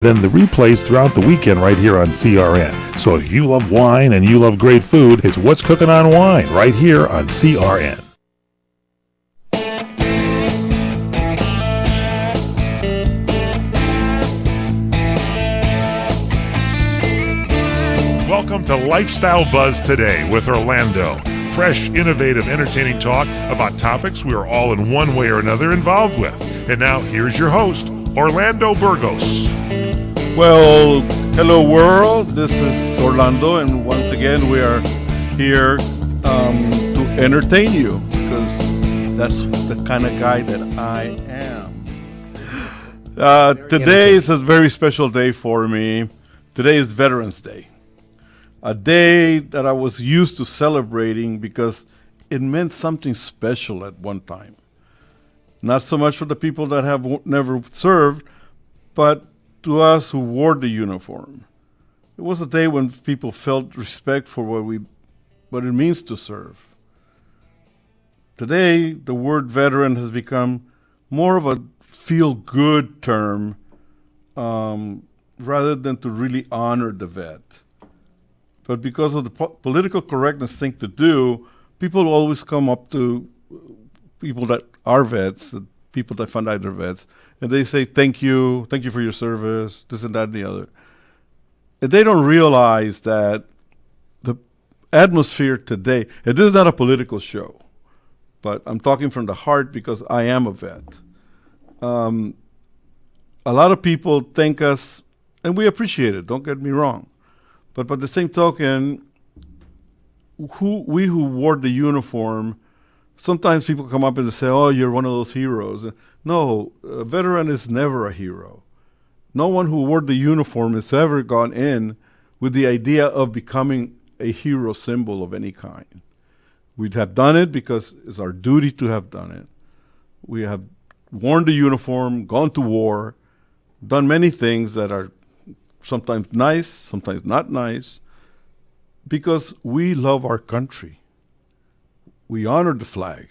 Then the replays throughout the weekend right here on CRN. So if you love wine and you love great food, it's What's Cooking on Wine right here on CRN. Welcome to Lifestyle Buzz Today with Orlando. Fresh, innovative, entertaining talk about topics we are all in one way or another involved with. And now, here's your host, Orlando Burgos. Well, hello world, this is Orlando, and once again we are here to entertain you, because that's the kind of guy that I am. Today is a very special day for me. Today is Veterans Day, a day that I was used to celebrating because it meant something special at one time. Not so much for the people that have never served, but to us who wore the uniform. It was a day when people felt respect for what it means to serve. Today, the word veteran has become more of a feel-good term rather than to really honor the vet. But because of the political correctness thing to do, people always come up to people that are vets, people that find out they're vets, and they say, thank you for your service, this and that and the other. And they don't realize that the atmosphere today, and this is not a political show, but I'm talking from the heart because I am a vet. A lot of people thank us, and we appreciate it, don't get me wrong. But by the same token, we who wore the uniform, sometimes people come up and say, oh, you're one of those heroes. No, a veteran is never a hero. No one who wore the uniform has ever gone in with the idea of becoming a hero symbol of any kind. We'd have done it because it's our duty to have done it. We have worn the uniform, gone to war, done many things that are sometimes nice, sometimes not nice, because we love our country. We honor the flag.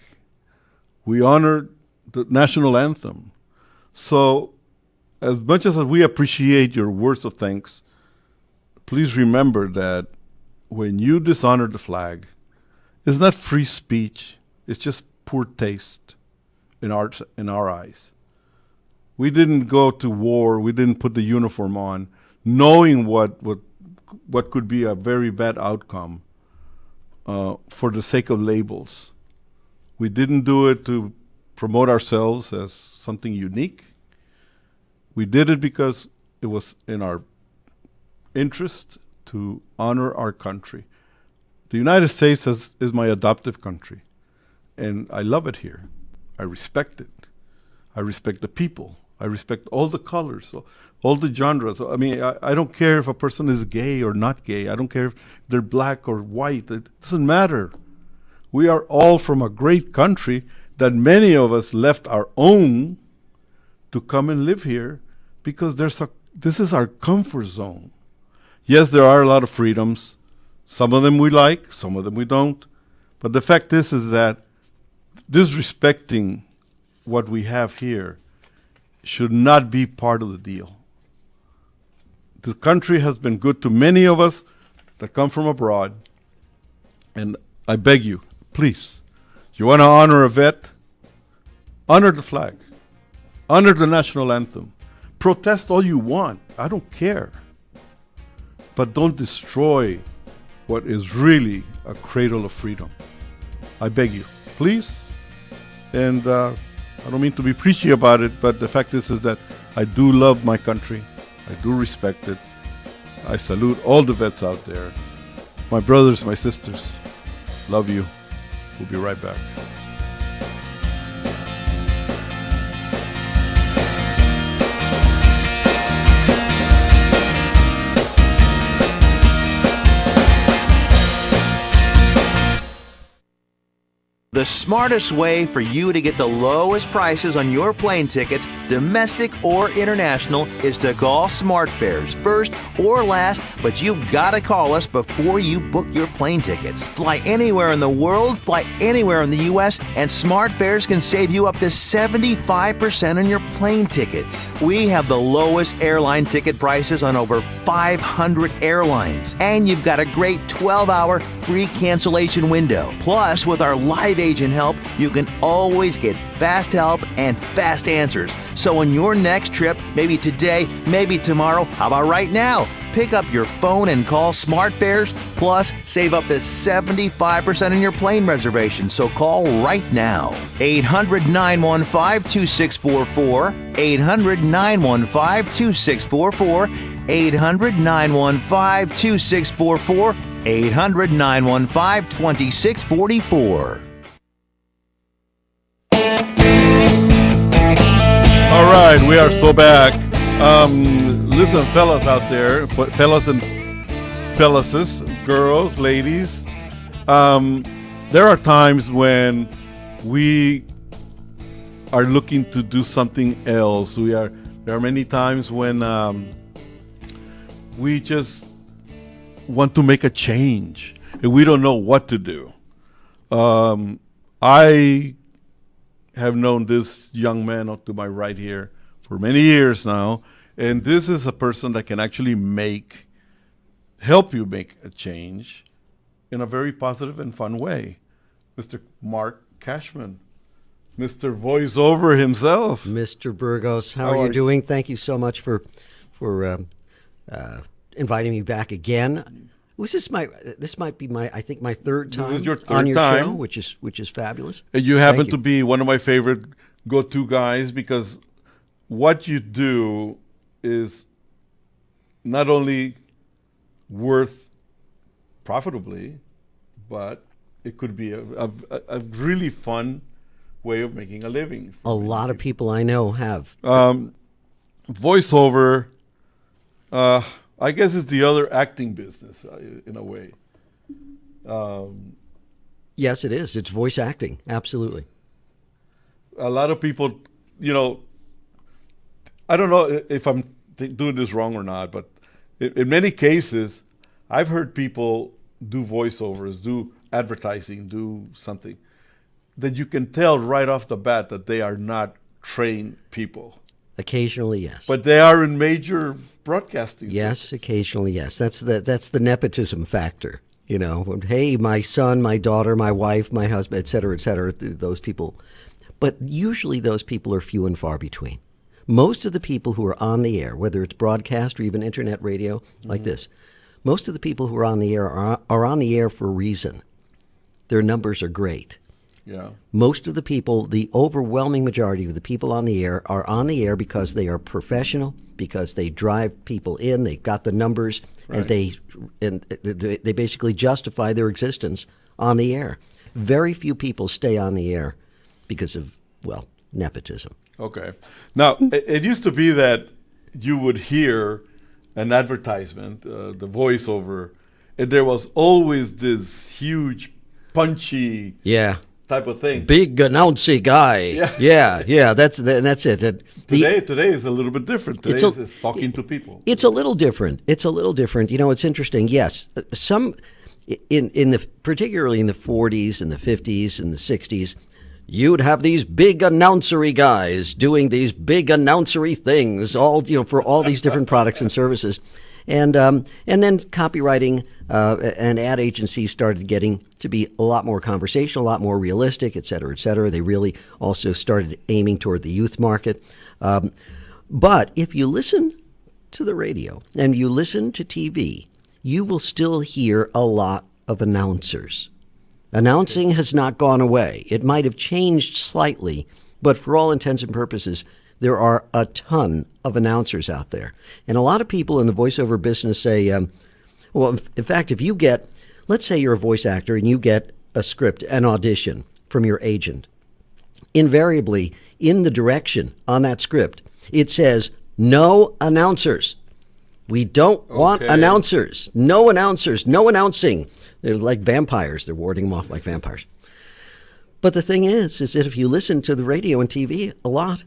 We honor the national anthem. So as much as we appreciate your words of thanks, please remember that when you dishonor the flag, it's not free speech, it's just poor taste in our eyes. We didn't go to war, we didn't put the uniform on, knowing what could be a very bad outcome for the sake of labels. We didn't do it to promote ourselves as something unique. We did it because it was in our interest to honor our country. The United States is my adoptive country, and I love it here. I respect it. I respect the people. I respect all the colors, all the genres. I mean, I don't care if a person is gay or not gay. I don't care if they're black or white. It doesn't matter. We are all from a great country that many of us left our own to come and live here because this is our comfort zone. Yes, there are a lot of freedoms. Some of them we like, some of them we don't. But the fact is that disrespecting what we have here should not be part of the deal. The country has been good to many of us that come from abroad, and I beg you, please, you want to honor a vet, honor the flag, honor the national anthem, protest all you want, I don't care, but don't destroy what is really a cradle of freedom. I beg you, please. And I don't mean to be preachy about it, but the fact is that I do love my country. I do respect it. I salute all the vets out there. My brothers, my sisters, love you. We'll be right back. The smartest way for you to get the lowest prices on your plane tickets, domestic or international, is to call SmartFares first or last, but you've got to call us before you book your plane tickets. Fly anywhere in the world, fly anywhere in the U.S., and SmartFares can save you up to 75% on your plane tickets. We have the lowest airline ticket prices on over 500 airlines, and you've got a great 12-hour free cancellation window. Plus, with our live agent help, you can always get fast help and fast answers. So on your next trip, maybe today, maybe tomorrow, how about right now? Pick up your phone and call SmartFares, plus save up to 75% on your plane reservation. So call right now. 800-915-2644, 800-915-2644, 800-915-2644, 800-915-2644. All right, we are so back. Listen, fellas out there, fellas and fellases, girls, ladies, there are times when we are looking to do something else. There are many times when we just want to make a change and we don't know what to do. I have known this young man up to my right here for many years now, and this is a person that can actually help you make a change in a very positive and fun way. Mr. Mark Cashman, Mr. Voiceover himself. Mr. Burgos, how are you doing? Thank you so much for inviting me back again. This might be my third time This is your third on your time. show, which is fabulous. And you happen to be one of my favorite go-to guys, because what you do is not only worth profitably, but it could be a really fun way of making a living. A lot of people I know have. Voiceover, I guess it's the other acting business in a way. Yes, it is. It's voice acting. Absolutely. A lot of people, I don't know if I'm doing this wrong or not, but in many cases, I've heard people do voiceovers, do advertising, do something that you can tell right off the bat that they are not trained people. Occasionally, yes. But they are in major broadcasting. Yes, occasionally, yes. That's the nepotism factor. Hey, my son, my daughter, my wife, my husband, et cetera, those people. But usually those people are few and far between. Most of the people who are on the air, whether it's broadcast or even internet radio like this, most of the people who are on the air are on the air for a reason. Their numbers are great. Yeah. Most of the people, the overwhelming majority of the people on the air are on the air because they are professional, because they drive people in, they've got the numbers, right. and they basically justify their existence on the air. Very few people stay on the air because of, nepotism. Okay. Now, it used to be that you would hear an advertisement, the voiceover, and there was always this huge, punchy type of thing. Big announcy guy. Yeah. That's it. Today is a little bit different. Today it's talking to people. It's a little different. It's interesting. Yes, some particularly in the 40s and the 50s and the 60s, you'd have these big announcery guys doing these big announcery things, all for all these different products and services. And then copywriting and ad agencies started getting to be a lot more conversational, a lot more realistic, et cetera, et cetera. They really also started aiming toward the youth market. But if you listen to the radio and you listen to TV, you will still hear a lot of announcers. Announcing has not gone away. It might have changed slightly, but for all intents and purposes, there are a ton of announcers out there. And a lot of people in the voiceover business say, in fact, if you get, let's say you're a voice actor and you get a script, an audition from your agent, invariably in the direction on that script, it says, no announcers. We don't want announcers. No announcers. No announcing. They're like vampires. They're warding them off like vampires. But the thing is that if you listen to the radio and TV a lot,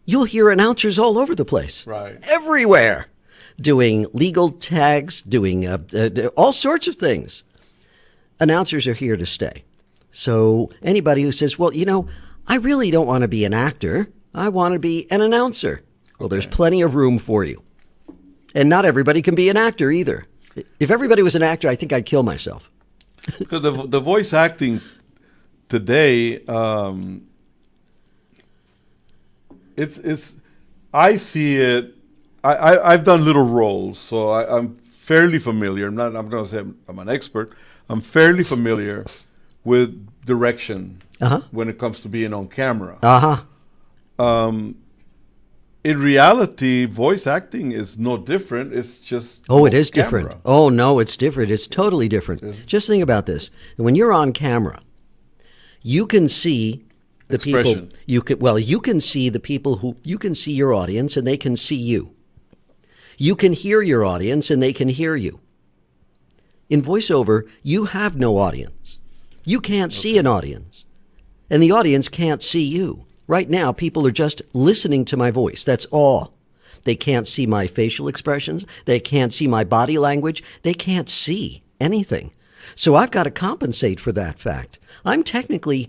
you'll hear announcers all over the place. Right. Everywhere. Doing legal tags, doing all sorts of things. Announcers are here to stay. So anybody who says, well, I really don't want to be an actor. I want to be an announcer. Well, there's plenty of room for you. And not everybody can be an actor either. If everybody was an actor, I think I'd kill myself. Because the voice acting today, it's I see it. I've done little roles, so I'm fairly familiar. I'm going to say I'm an expert. I'm fairly familiar with direction when it comes to being on camera. In reality, voice acting is no different. It's just it is camera. different. Oh no, it's different. It's totally different. Just think about this: when you're on camera, you can see the Expression. people. You can see the people you can see your audience, and they can see you. You can hear your audience, and they can hear you. In voiceover, you have no audience. You can't see an audience, and the audience can't see you. Right now, people are just listening to my voice. That's all. They can't see my facial expressions. They can't see my body language. They can't see anything. So I've got to compensate for that fact. I'm challenged.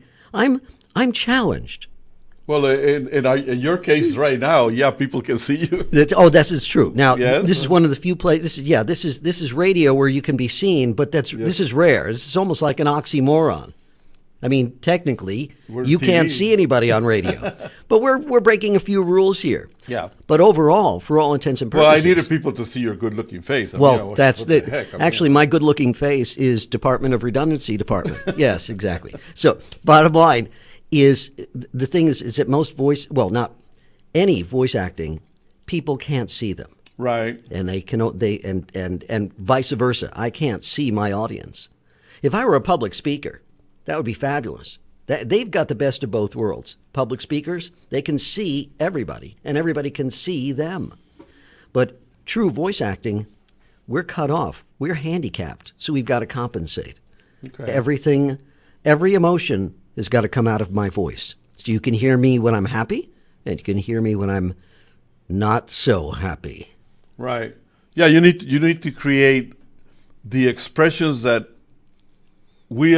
Well, in your case right now, people can see you. This is true. Now, Yes. this is one of the few places. This is radio where you can be seen, but this is rare. This is almost like an oxymoron. I mean, technically, you can't see anybody on radio, but we're breaking a few rules here. Yeah. But overall, for all intents and Well, purposes, I needed people to see your good-looking face. that's what the heck? Actually, my good-looking face is Department of Redundancy Department. Yes, exactly. So, bottom line is the thing is that most not any voice acting, people can't see them. Right. And and vice versa. I can't see my audience. If I were a public speaker, that would be fabulous. They've got the best of both worlds. Public speakers, they can see everybody, and everybody can see them. But true voice acting, we're cut off. We're handicapped, so we've got to compensate. Okay. Every emotion has got to come out of my voice. So you can hear me when I'm happy, and you can hear me when I'm not so happy. Right. Yeah, you need to create the expressions that we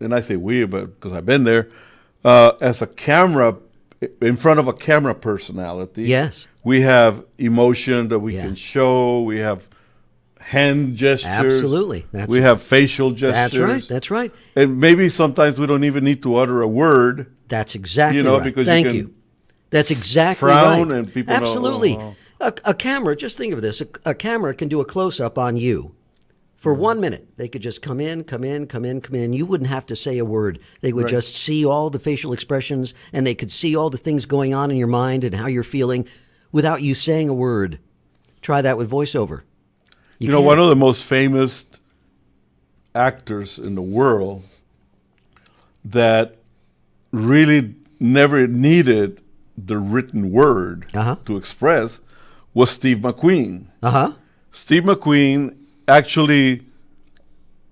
and I say we, but because I've been there, as a camera, in front of a camera personality. Yes. We have emotion that we Yeah. can show. We have hand gestures. Absolutely. We have facial gestures. That's right. And maybe sometimes we don't even need to utter a word. That's exactly right. because Thank you can you. That's exactly frown right. and people know, Absolutely. oh. A camera, just think of this. A camera can do a close-up on you. For 1 minute, they could just come in. You wouldn't have to say a word. They would Right. just see all the facial expressions, and they could see all the things going on in your mind and how you're feeling without you saying a word. Try that with voiceover. You know, can. one of the most famous actors in the world that really never needed the written word to express was Steve McQueen. Steve McQueen actually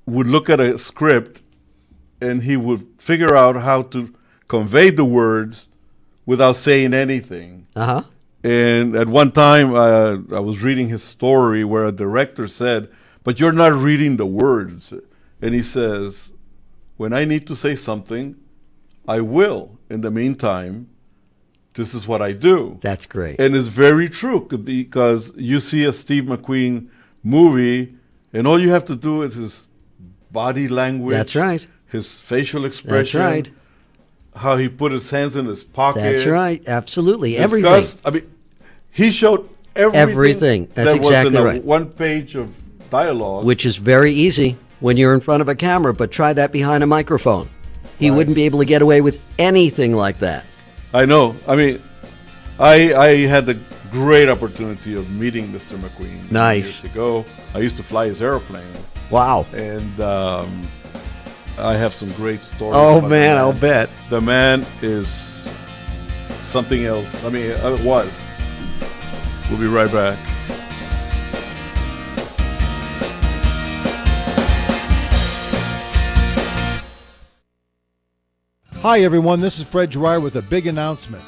would look at a script and he would figure out how to convey the words without saying anything. And at one time, I was reading his story where a director said, "But you're not reading the words." And he says, "When I need to say something, I will. In the meantime, this is what I do." That's great. And it's very true because you see a Steve McQueen movie, and all you have to do is his body language. That's right. His facial expression. That's right. How he put his hands in his pocket. That's right. Absolutely. Discussed- Everything. I mean, he showed everything. That's that exactly was in right. one page of dialogue. Which is very easy when you're in front of a camera, but try that behind a microphone. He wouldn't be able to get away with anything like that. I know. I mean, I had the great opportunity of meeting Mr. McQueen Nice. years ago. I used to fly his airplane, Wow. and I have some great stories. Oh, about man, the I'll bet. The man is something else. I mean, it was. We'll be right back. Hi everyone, this is Fred Dreyer with a big announcement.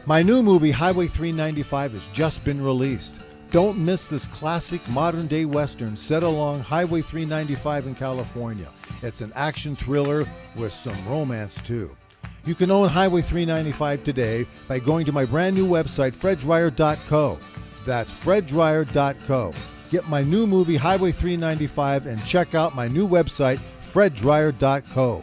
My new movie, Highway 395, has just been released. Don't miss this classic modern-day Western set along Highway 395 in California. It's an action thriller with some romance too. You can own Highway 395 today by going to my brand new website, freddryer.co. That's freddryer.co. Get my new movie, Highway 395, and check out my new website, freddryer.co.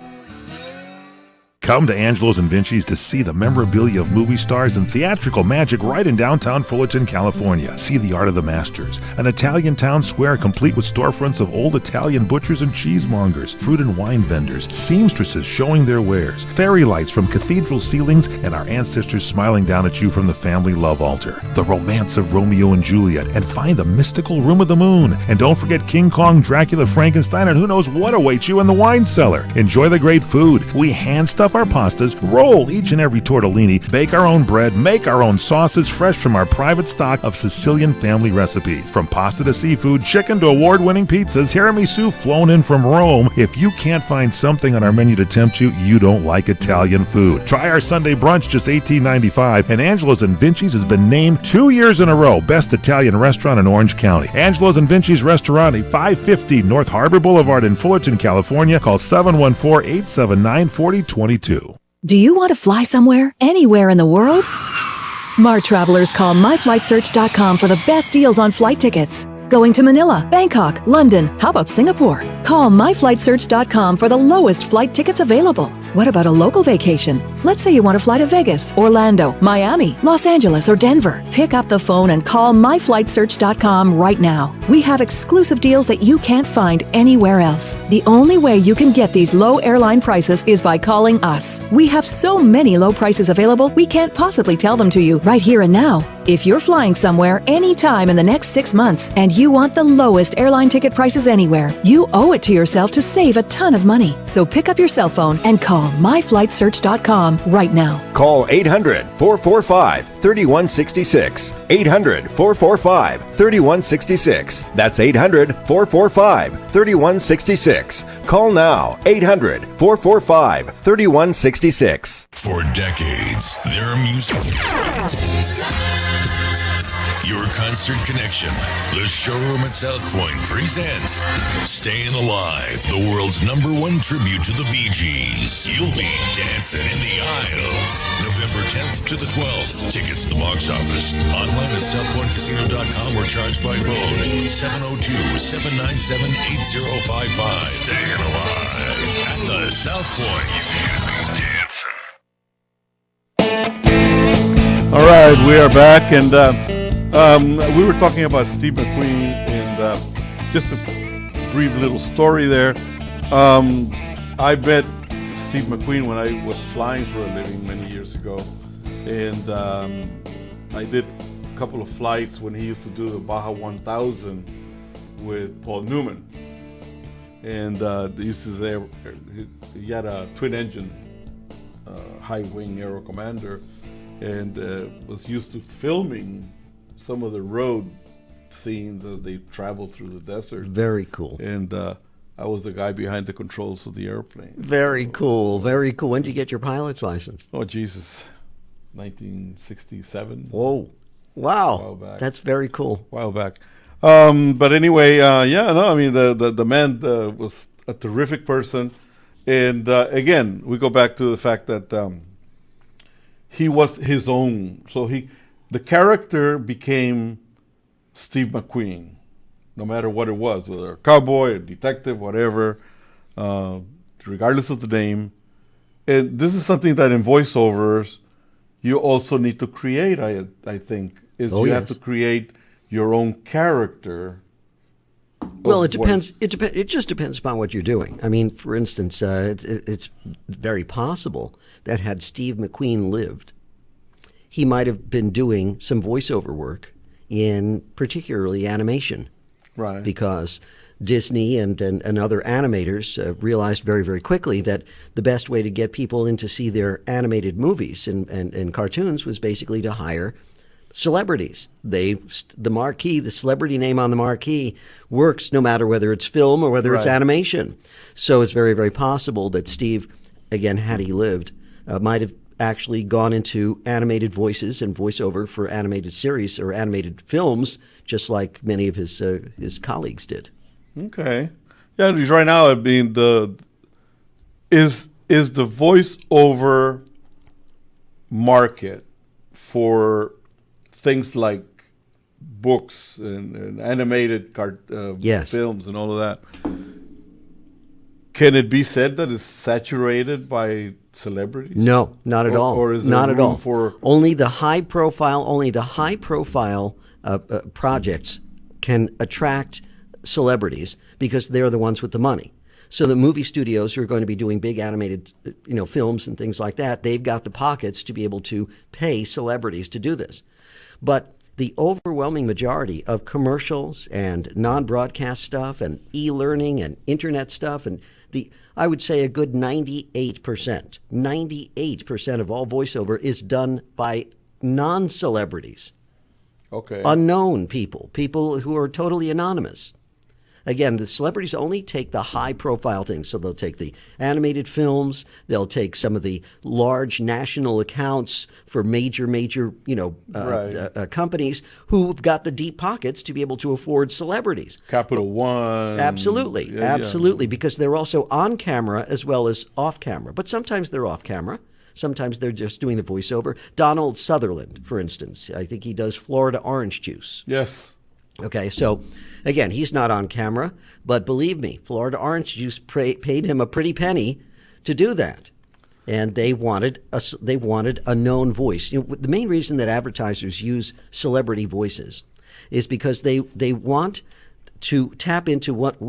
Come to Angelo's and Vinci's to see the memorabilia of movie stars and theatrical magic right in downtown Fullerton, California. See the art of the masters, an Italian town square complete with storefronts of old Italian butchers and cheesemongers, fruit and wine vendors, seamstresses showing their wares, fairy lights from cathedral ceilings, and our ancestors smiling down at you from the family love altar. The romance of Romeo and Juliet, and find the mystical Room of the Moon. And don't forget King Kong, Dracula, Frankenstein, and who knows what awaits you in the wine cellar. Enjoy the great food. We hand stuff our pastas, roll each and every tortellini, bake our own bread, make our own sauces fresh from our private stock of Sicilian family recipes. From pasta to seafood, chicken to award-winning pizzas, tiramisu flown in from Rome. If you can't find something on our menu to tempt you, you don't like Italian food. Try our Sunday brunch, just $18.95, and Angelo's and Vinci's has been named 2 years in a row Best Italian Restaurant in Orange County. Angelo's and Vinci's Restaurant, 550 North Harbor Boulevard in Fullerton, California. Call 714-879-4022. Do you want to fly somewhere, anywhere in the world? Smart travelers call myflightsearch.com for the best deals on flight tickets. Going to Manila, Bangkok, London, how about Singapore? Call myflightsearch.com for the lowest flight tickets available. What about a local vacation? Let's say you want to fly to Vegas, Orlando, Miami, Los Angeles, or Denver. Pick up the phone and call myflightsearch.com right now. We have exclusive deals that you can't find anywhere else. The only way you can get these low airline prices is by calling us. We have so many low prices available, we can't possibly tell them to you right here and now. If you're flying somewhere anytime in the next 6 months and you want the lowest airline ticket prices anywhere, you owe it to yourself to save a ton of money. So pick up your cell phone and call myflightsearch.com right now. Call 800-445-3166. 800-445-3166. That's 800-445-3166. Call now. 800-445-3166. For decades, their music has been your concert connection. The Showroom at South Point presents Staying Alive, the world's #1 tribute to the Bee Gees. You'll be dancing in the aisles. November 10th to the 12th. Tickets at the box office. Online at southpointcasino.com or charged by phone. 702-797-8055. Staying Alive at the South Point. You'll be dancing. All right, we are back, and we were talking about Steve McQueen, and just a brief little story there. I met Steve McQueen when I was flying for a living many years ago, and I did a couple of flights when he used to do the Baja 1000 with Paul Newman, and they used to he had a twin-engine high-wing Aero Commander, and was used to filming some of the road scenes as they traveled through the desert. Very cool. And I was the guy behind the controls of the airplane. Very cool. Very cool. When did you get your pilot's license? Oh, Jesus. 1967. Whoa. Wow. A while back. That's very cool. A while back. But anyway, the man was a terrific person. And again, we go back to the fact that he was his own. So the character became Steve McQueen, no matter what it was, whether a cowboy, a detective, whatever, regardless of the name. And this is something that in voiceovers you also need to create, I think, is you have to create your own character. Well, it depends. It just depends upon what you're doing. I mean, for instance, it's very possible that had Steve McQueen lived, he might have been doing some voiceover work in particularly animation. Right. Because Disney and other animators realized very, very quickly that the best way to get people in to see their animated movies and cartoons was basically to hire celebrities. The marquee, the celebrity name on the marquee works no matter whether it's film or whether it's animation. So it's very, very possible that Steve, again, had he lived, might have actually gone into animated voices and voiceover for animated series or animated films, just like many of his colleagues did. Okay. Yeah, because right now, I mean, is the voiceover market for things like books and animated Yes. films and all of that, can it be said that it's saturated by celebrities? No, not at all. Or is there not at room all. for Only the high profile projects can attract celebrities because they're the ones with the money. So the movie studios who are going to be doing big animated, films and things like that, they've got the pockets to be able to pay celebrities to do this. But the overwhelming majority of commercials and non-broadcast stuff and e-learning and internet stuff, and I would say a good 98% of all voiceover is done by non-celebrities, okay. unknown people who are totally anonymous. Again, the celebrities only take the high-profile things. So they'll take the animated films. They'll take some of the large national accounts for major, companies who've got the deep pockets to be able to afford celebrities. Capital One. Absolutely, Yeah. because they're also on camera as well as off camera. But sometimes they're off camera. Sometimes they're just doing the voiceover. Donald Sutherland, for instance, I think he does Florida Orange Juice. Yes. Okay, so again, he's not on camera, but believe me, Florida Orange Juice paid him a pretty penny to do that, and they wanted a known voice. The main reason that advertisers use celebrity voices is because they want to tap into what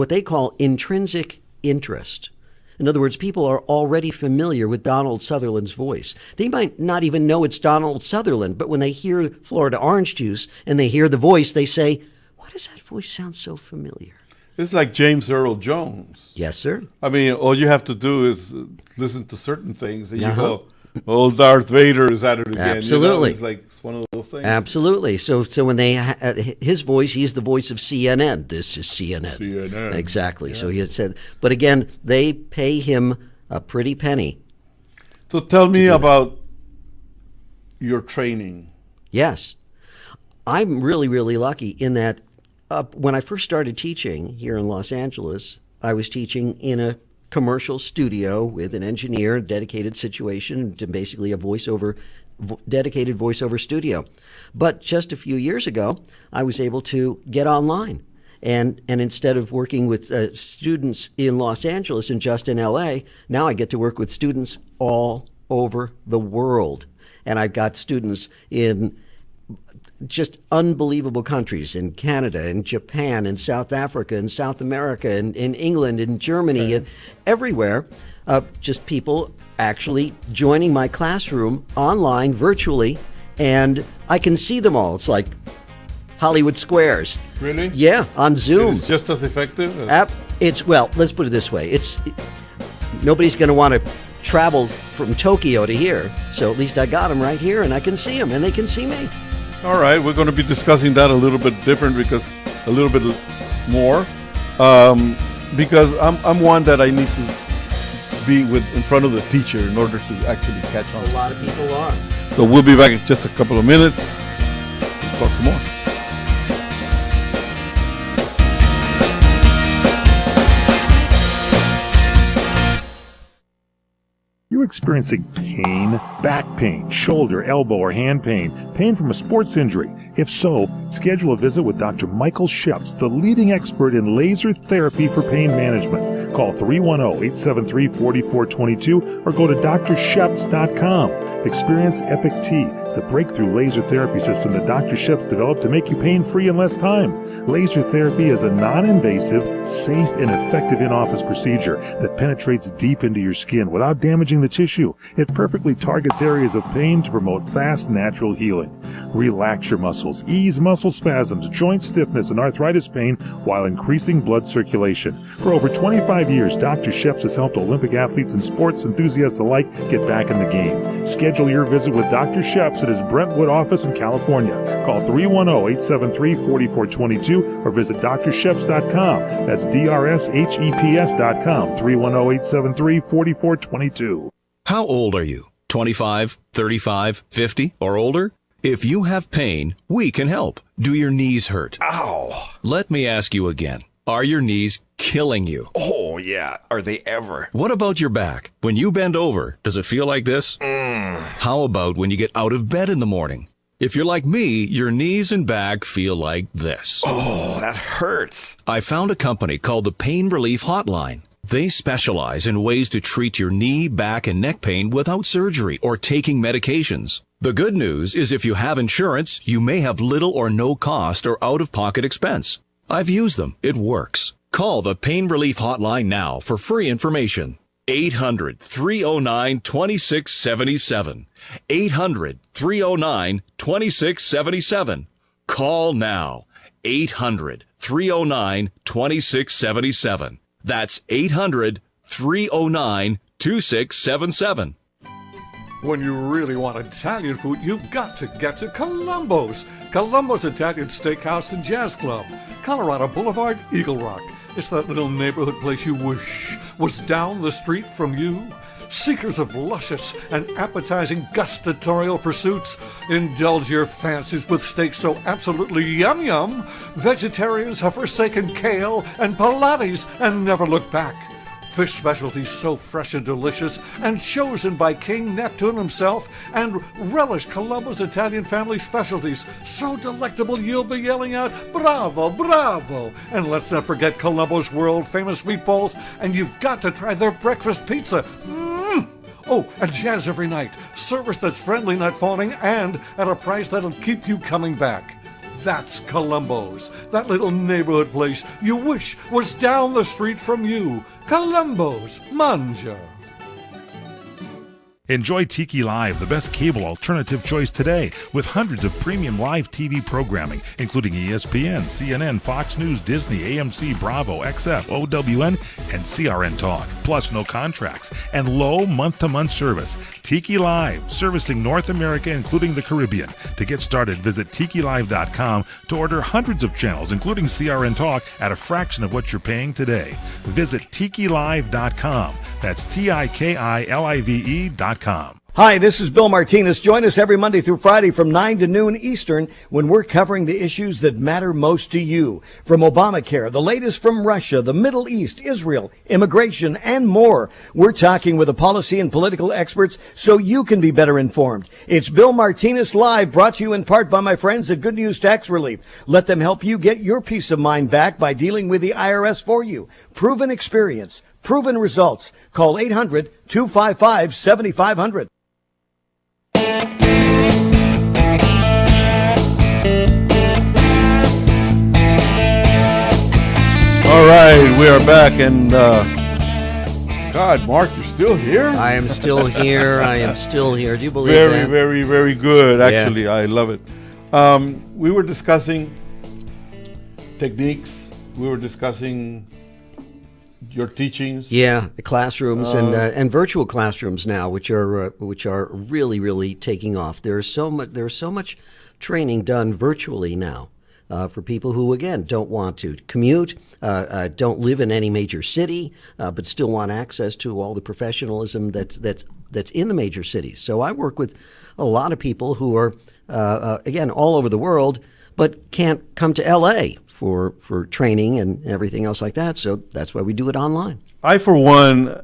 they call intrinsic interest. In other words, people are already familiar with Donald Sutherland's voice. They might not even know it's Donald Sutherland, but when they hear Florida Orange Juice and they hear the voice, they say, why does that voice sound so familiar? It's like James Earl Jones. Yes, sir. I mean, all you have to do is listen to certain things, and you go, "Old Darth Vader is at it again." Absolutely. It's one of those things. Absolutely. So when they his voice, he's the voice of CNN. This is CNN. CNN. Exactly. Yeah. So he had said, but again, they pay him a pretty penny. So tell me about your training. Yes. I'm really, really lucky in that when I first started teaching here in Los Angeles, I was teaching in a commercial studio with an engineer, dedicated situation, to basically a dedicated voiceover studio. But just a few years ago, I was able to get online. And instead of working with students in Los Angeles and just in LA, now I get to work with students all over the world. And I've got students in just unbelievable countries, in Canada, in Japan, in South Africa, in South America, in England, in Germany, and everywhere. Just people actually joining my classroom online, virtually, and I can see them all. It's like Hollywood Squares. Really? Yeah, on Zoom. It's just as effective? Let's put it this way. Nobody's going to want to travel from Tokyo to here, so at least I got them right here, and I can see them, and they can see me. All right, we're going to be discussing that a little bit different, because a little bit more, because I'm one that I need to be in front of the teacher in order to actually catch on. A lot of people are. So we'll be back in just a couple of minutes. Talk some more. You're experiencing pain, back pain, shoulder, elbow, or hand pain from a sports injury. If so, schedule a visit with Dr. Michael Sheps, the leading expert in laser therapy for pain management. Call 310-873-4422 or go to drsheps.com. Experience Epic T, the breakthrough laser therapy system that Dr. Sheps developed to make you pain-free in less time. Laser therapy is a non-invasive, safe, and effective in-office procedure that penetrates deep into your skin without damaging the tissue. It perfectly targets areas of pain to promote fast, natural healing. Relax your muscles, ease muscle spasms, joint stiffness, and arthritis pain while increasing blood circulation. For over 25 years, Dr. Sheps has helped Olympic athletes and sports enthusiasts alike get back in the game. Schedule your visit with Dr. Sheps at his Brentwood office in California. Call 310-873-4422 or visit drsheps.com. That's DRSHEPS.com, 310-873-4422. How old are you? 25, 35, 50, or older? If you have pain, we can help. Do your knees hurt? Ow. Let me ask you again. Are your knees killing you? Oh, yeah. Are they ever? What about your back? When you bend over, does it feel like this? How about when you get out of bed in the morning? If you're like me, your knees and back feel like this. Oh, that hurts. I found a company called the Pain Relief Hotline. They specialize in ways to treat your knee, back, and neck pain without surgery or taking medications. The good news is if you have insurance, you may have little or no cost or out-of-pocket expense. I've used them. It works. Call the Pain Relief Hotline now for free information. 800-309-2677. 800-309-2677. Call now. 800-309-2677. That's 800-309-2677. When you really want Italian food, you've got to get to Columbo's. Columbo's Italian Steakhouse and Jazz Club, Colorado Boulevard, Eagle Rock. It's that little neighborhood place you wish was down the street from you. Seekers of luscious and appetizing gustatorial pursuits, indulge your fancies with steaks so absolutely yum-yum, vegetarians have forsaken kale and Pilates and never look back. Fish specialties so fresh and delicious and chosen by King Neptune himself, and relish Columbo's Italian family specialties so delectable you'll be yelling out, "Bravo, bravo!" And let's not forget Columbo's world-famous meatballs, and you've got to try their breakfast pizza. Oh, and jazz every night. Service that's friendly, not phoning, and at a price that'll keep you coming back. That's Columbo's, that little neighborhood place you wish was down the street from you. Columbo's, Manja. Enjoy Tiki Live, the best cable alternative choice today, with hundreds of premium live TV programming, including ESPN, CNN, Fox News, Disney, AMC, Bravo, XF, OWN, and CRN Talk. Plus no contracts and low month-to-month service. Tiki Live, servicing North America, including the Caribbean. To get started, visit TikiLive.com to order hundreds of channels, including CRN Talk, at a fraction of what you're paying today. Visit TikiLive.com. That's TikiLive.com. Hi, this is Bill Martinez. Join us every Monday through Friday from 9 to noon Eastern when we're covering the issues that matter most to you. From Obamacare, the latest from Russia, the Middle East, Israel, immigration, and more. We're talking with the policy and political experts so you can be better informed. It's Bill Martinez Live, brought to you in part by my friends at Good News Tax Relief. Let them help you get your peace of mind back by dealing with the IRS for you. Proven experience, proven results. Call 800-255-7500. All right, we are back, and God, Mark, you're still here? I am still here. I am still here. Do you believe very, that? Very, very good, actually. Yeah. I love it. We were discussing techniques. We were discussing your teachings. Yeah, the classrooms and virtual classrooms now, which are really, really taking off. There's so much training done virtually now for people who, again, don't want to commute, don't live in any major city, but still want access to all the professionalism that's in the major cities. So I work with a lot of people who are again all over the world, but can't come to L.A. for training and everything else like that. So that's why we do it online. I, for one,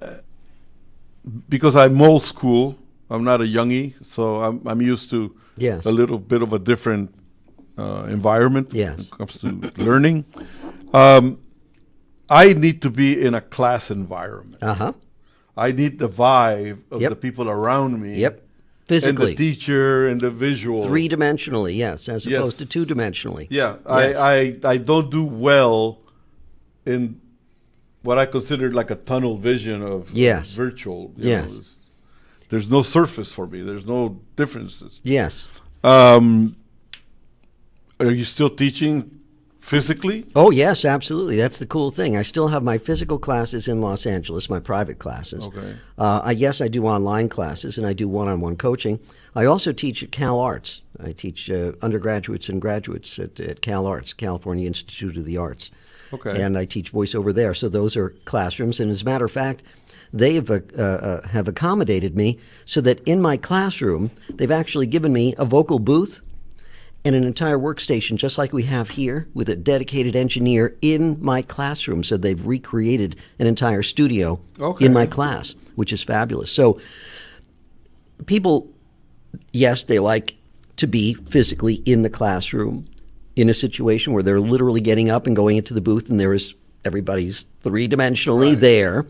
because I'm old school, I'm not a youngie, so I'm used to Yes. a little bit of a different environment Yes. when it comes to learning. I need to be in a class environment. Uh-huh. I need the vibe of Yep. the people around me. Yep. Physically. And the teacher and the visual. Three-dimensionally, yes, as opposed to two-dimensionally. Yeah, Yes. I don't do well in what I consider like a tunnel vision of Yes. virtual. Yes. There's no surface for me. There's no differences. Yes. Are you still teaching physically? Oh, yes, absolutely. That's the cool thing. I still have my physical classes in Los Angeles, my private classes. Okay. Yes, I do online classes, and I do one-on-one coaching. I also teach at Cal Arts. I teach undergraduates and graduates at Cal Arts, California Institute of the Arts. Okay. And I teach voiceover there. So those are classrooms. And as a matter of fact, they have accommodated me so that in my classroom, they've actually given me a vocal booth and an entire workstation, just like we have here, with a dedicated engineer in my classroom. So they've recreated an entire studio in my class, which is fabulous. So people, yes, they like to be physically in the classroom in a situation where they're literally getting up and going into the booth and everybody's three-dimensionally there.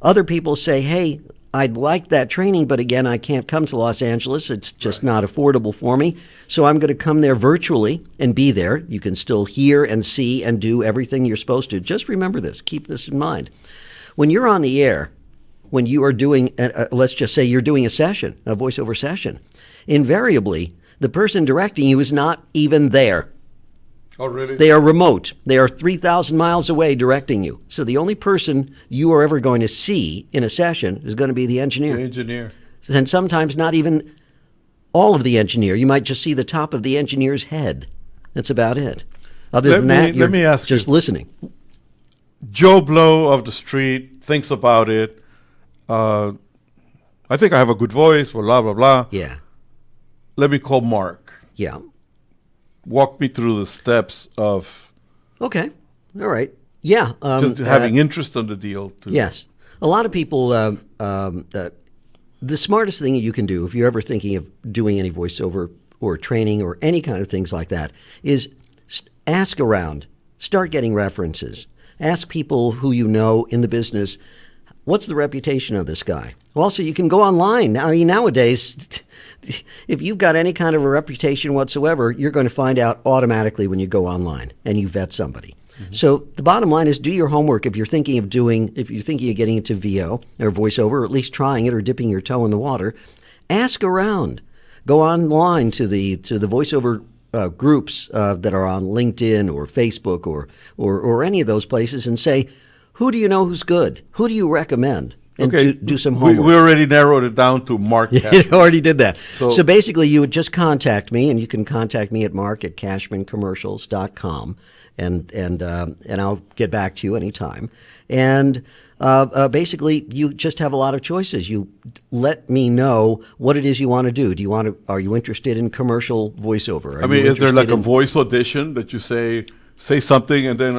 Other people say, hey, I'd like that training, but again, I can't come to Los Angeles. It's just not affordable for me. So I'm going to come there virtually and be there. You can still hear and see and do everything you're supposed to. Just remember this. Keep this in mind. When you're on the air, when you are doing, let's just say you're doing a session, a voiceover session, invariably, the person directing you is not even there. Oh, really? They are remote. They are 3,000 miles away directing you. So the only person you are ever going to see in a session is going to be the engineer. The engineer. And sometimes not even all of the engineer. You might just see the top of the engineer's head. That's about it. Other than that, you're let me ask just you, listening. Joe Blow of the street thinks about it. I think I have a good voice, blah, blah, blah. Yeah. Let me call Mark. Yeah. Walk me through the steps of Okay. All right. Yeah. just having interest in the deal. Yes. A lot of people, the smartest thing you can do if you're ever thinking of doing any voiceover or training or any kind of things like that is ask around. Start getting references. Ask people who you know in the business, what's the reputation of this guy? Also, you can go online. I mean, nowadays, if you've got any kind of a reputation whatsoever, you're going to find out automatically when you go online and you vet somebody. Mm-hmm. So the bottom line is do your homework if you're thinking of getting into VO or voiceover, or at least trying it or dipping your toe in the water. Ask around. Go online to the voiceover groups that are on LinkedIn or Facebook or any of those places and say, who do you know who's good? Who do you recommend? And do some homework. We already narrowed it down to Mark Cashman. You already did that. So basically, you would just contact me, and you can contact me at mark@cashmancommercials.com, and I'll get back to you anytime. And basically, you just have a lot of choices. You let me know what it is you want to do. Are you interested in commercial voiceover? I mean, is there like a voice audition that you say something and then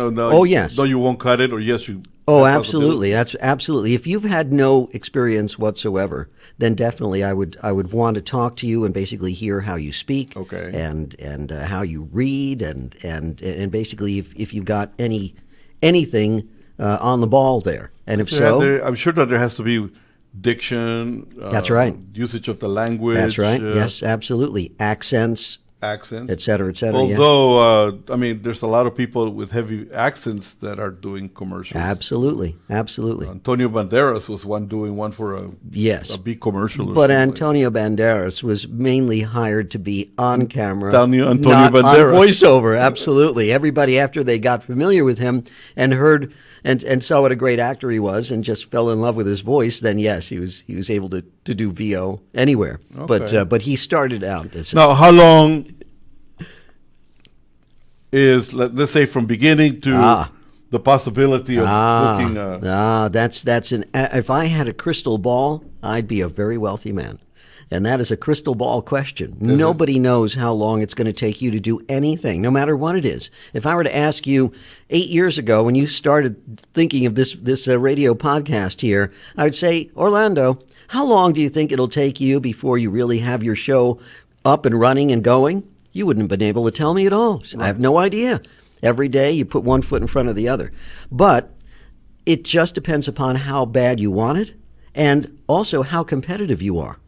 yes, no, you won't cut it, or yes, you. Oh, absolutely. That's absolutely. If you've had no experience whatsoever, then definitely I would want to talk to you and basically hear how you speak, and how you read, and basically if you've got anything on the ball there, and if so, I'm sure that there has to be diction. That's right. Usage of the language. That's right. Yes, absolutely. Accents, et cetera, et cetera. Although, I mean, there's a lot of people with heavy accents that are doing commercials. Absolutely. Antonio Banderas was doing one for a big commercial. But Antonio Banderas was mainly hired to be on camera, Antonio not Banderas. on voiceover. Absolutely. Everybody, after they got familiar with him and heard and saw what a great actor he was and just fell in love with his voice, then yes, he was able to do VO anywhere. Okay. But he started out as now. How long is, let's say, from beginning to the possibility of booking? If I had a crystal ball, I'd be a very wealthy man. And that is a crystal ball question. Nobody knows how long it's going to take you to do anything, no matter what it is. If I were to ask you 8 years ago when you started thinking of this radio podcast here, I would say, Orlando, how long do you think it'll take you before you really have your show up and running and going? You wouldn't have been able to tell me at all. Right. I have no idea. Every day you put one foot in front of the other. But it just depends upon how bad you want it and also how competitive you are.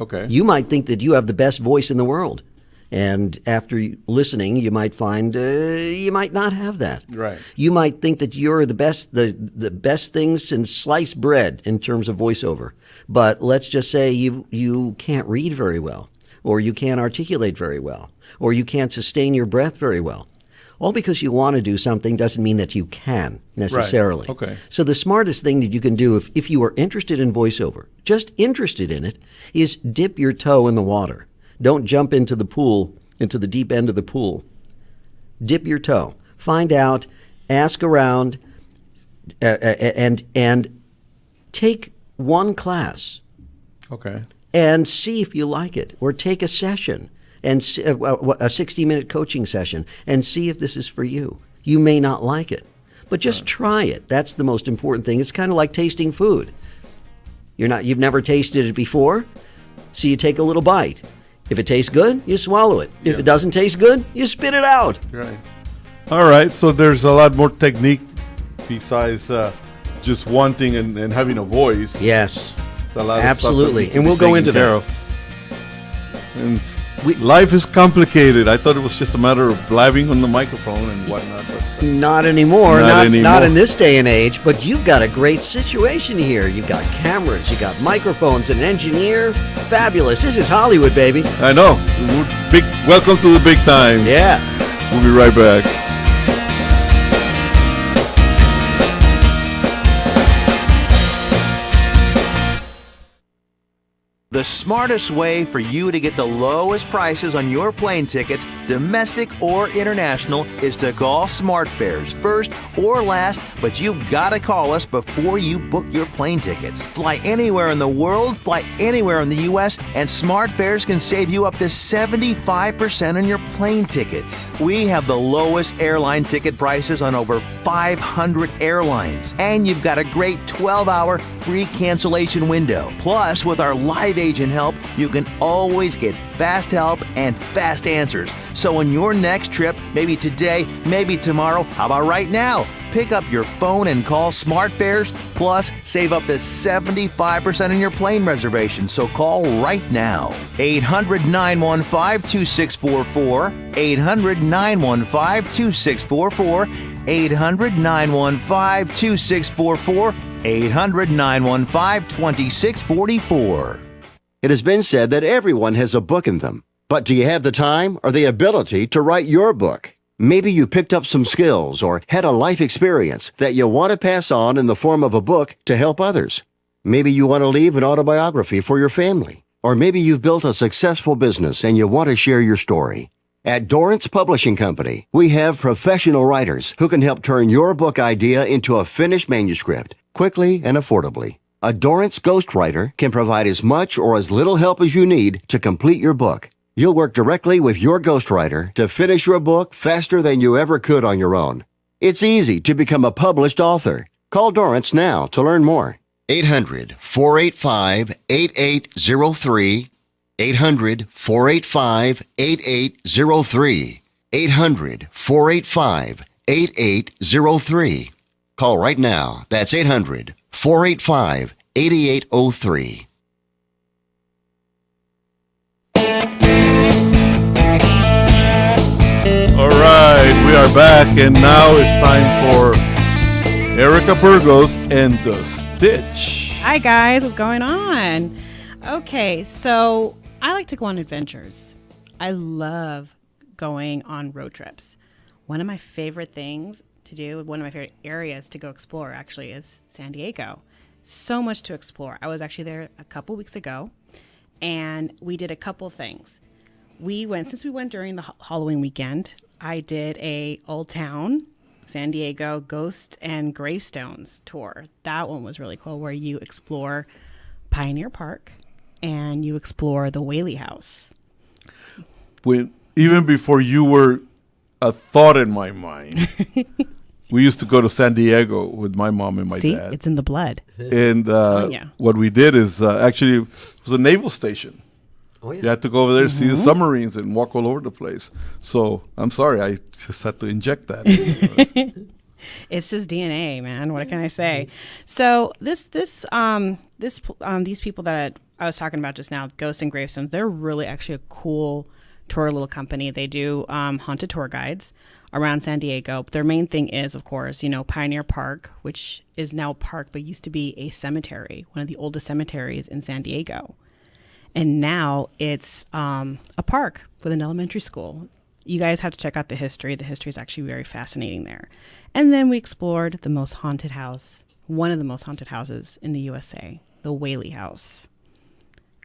Okay. You might think that you have the best voice in the world, and after listening, you might find you might not have that. Right. You might think that you're the best things since sliced bread in terms of voiceover, but let's just say you can't read very well, or you can't articulate very well, or you can't sustain your breath very well. All because you want to do something doesn't mean that you can necessarily. Right. Okay. So the smartest thing that you can do if you are interested in voiceover, just interested in it, is dip your toe in the water. Don't jump into the pool, into the deep end of the pool. Dip your toe. Find out, ask around, and take one class Okay. and see if you like it, or take a session and a 60-minute coaching session and see if this is for you. You may not like it, but just try it. That's the most important thing. It's kind of like tasting food. You've never tasted it before, so you take a little bite. If it tastes good, you swallow it. If it doesn't taste good, you spit it out. Right. All right. So there's a lot more technique besides just wanting and having a voice. Yes. It's a lot of Absolutely. stuff that And we'll go into that. And life is complicated. I thought it was just a matter of blabbing on the microphone and whatnot. But, Not anymore. Not anymore. Not in this day and age. But you've got a great situation here. You've got cameras. You've got microphones. An engineer. Fabulous. This is Hollywood, baby. I know. Big. Welcome to the big time. Yeah. We'll be right back. The smartest way for you to get the lowest prices on your plane tickets, domestic or international, is to call SmartFares first or last, but you've got to call us before you book your plane tickets. Fly anywhere in the world, fly anywhere in the U.S., and SmartFares can save you up to 75% on your plane tickets. We have the lowest airline ticket prices on over 500 airlines, and you've got a great 12-hour free cancellation window. Plus, with our live agent help, you can always get fast help and fast answers. So on your next trip, maybe today, maybe tomorrow, how about right now? Pick up your phone and call SmartFares, plus save up to 75% on your plane reservation. So call right now. 800-915-2644, 800-915-2644, 800-915-2644, 800-915-2644. It has been said that everyone has a book in them. But do you have the time or the ability to write your book? Maybe you picked up some skills or had a life experience that you want to pass on in the form of a book to help others. Maybe you want to leave an autobiography for your family. Or maybe you've built a successful business and you want to share your story. At Dorrance Publishing Company, we have professional writers who can help turn your book idea into a finished manuscript quickly and affordably. A Dorrance ghostwriter can provide as much or as little help as you need to complete your book. You'll work directly with your ghostwriter to finish your book faster than you ever could on your own. It's easy to become a published author. Call Dorrance now to learn more. 800-485-8803. 800-485-8803. 800-485-8803. Call right now. That's 800-485-8803. All right, we are back, and now it's time for Erica Burgos and The Stitch. Hi guys, what's going on? Okay, so I like to go on adventures. I love going on road trips. One of my favorite things to do, one of my favorite areas to go explore actually is San Diego. So much to explore. I was actually there a couple weeks ago, and we did a couple things. Since we went during the Halloween weekend, I did a Old Town San Diego Ghost and Gravestones tour. That one was really cool, where you explore Pioneer Park and you explore the Whaley House. Even before you were a thought in my mind, we used to go to San Diego with my mom and my dad. It's in the blood. And what we did is actually it was a naval station. Oh, yeah. You had to go over there to see the submarines and walk all over the place. So I'm sorry, I just had to inject that. It's just DNA, man. What can I say? So these people that I was talking about just now, Ghost and Gravestones, they're really actually a cool tour little company. They do haunted tour guides around San Diego. But their main thing is, of course, Pioneer Park, which is now a park, but used to be a cemetery, one of the oldest cemeteries in San Diego. And now it's a park with an elementary school. You guys have to check out the history. The history is actually very fascinating there. And then we explored the most haunted house, one of the most haunted houses in the USA, the Whaley House.